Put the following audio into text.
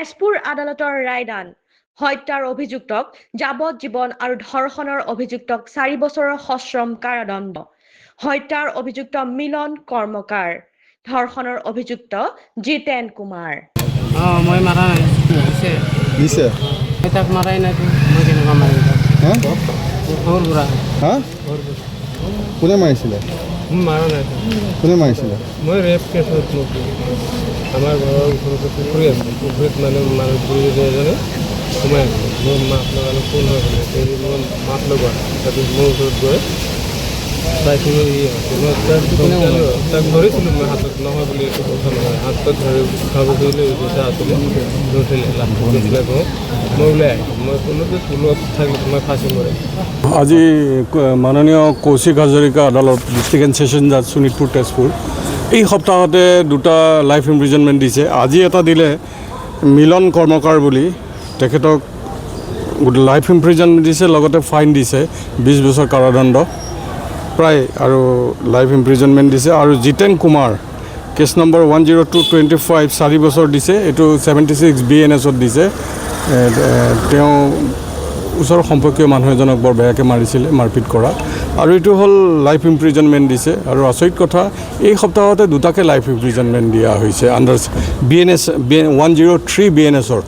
তেজপুৰ আদালতৰ ৰায়দান হত্যাৰ অভিযুক্তক যাৱজ্জীৱন আৰু ধৰ্ষণৰ অভিযুক্তক 4 বছৰৰ সশ্ৰম কাৰাদণ্ড হত্যাৰ অভিযুক্ত মিলন কৰ্মকাৰ ধৰ্ষণৰ অভিযুক্ত জিতেন কুমাৰ মই মাৰা নাই দিছে মই তাক মাৰাই নাই মই কেনেকুৱা মাৰিম হা ঘৰ বুঢ়া হা কোনে মাৰিছিলে মই মাৰা নাই কোনে মাৰিছিলে মই ৰেপ কেছত আমাৰ ঘৰৰ ওচৰতে পুখুৰী আছে পুখুৰীত মানুহ বুঢ়ী এজনে সোমাই আছে মোৰ মাছ লগালে ফোন হৈ গ'লে মই মাছ লগোৱা তাৰপিছত মোৰ ওচৰত গৈ চাইছিলোঁ মই তাক ধৰিছিলোঁ মই হাতত নহয় বুলি একো কথা নহয় হাতত ধৰি উঠাব খুজিলে উঠা আছিলে নুঠিলে লাষ্টত কওঁ মই ওলাই আহিলোঁ মই ক'লোঁ যে স্কুলত থাকিলে মই ফাঁচি মৰে আজি মাননীয় কৌশিক হাজৰিকা আদালত ডিষ্ট্ৰিক্ট এণ্ড ছেছন জাজ শোণিতপুৰ তেজপুৰ এই সপ্তাহতে দুটা লাইফ ইমপ্ৰিজনমেণ্ট দিছে আজি এটা দিলে মিলন কৰ্মকাৰ বুলি তেখেতক লাইফ ইমপ্ৰিজনমেণ্ট দিছে লগতে ফাইন দিছে 20 বছৰ কাৰাদণ্ড প্ৰায় আৰু লাইফ ইমপ্ৰিজনমেণ্ট দিছে আৰু জিতেন কুমাৰ কেছ নম্বৰ 10225 4 বছৰ দিছে এইটো 76 BNSত দিছে তেওঁ ওচৰৰ সম্পৰ্কীয় মানুহ এজনক বৰ বেয়াকৈ মাৰিছিলে মাৰপিট কৰা আৰু এইটো হ'ল লাইফ ইমপ্ৰিজনমেণ্ট দিছে আৰু আচৰিত কথা এই সপ্তাহতে দুটাকৈ লাইফ ইমপ্ৰিজনমেণ্ট দিয়া হৈছে আণ্ডাৰ BNS 103 BNSৰ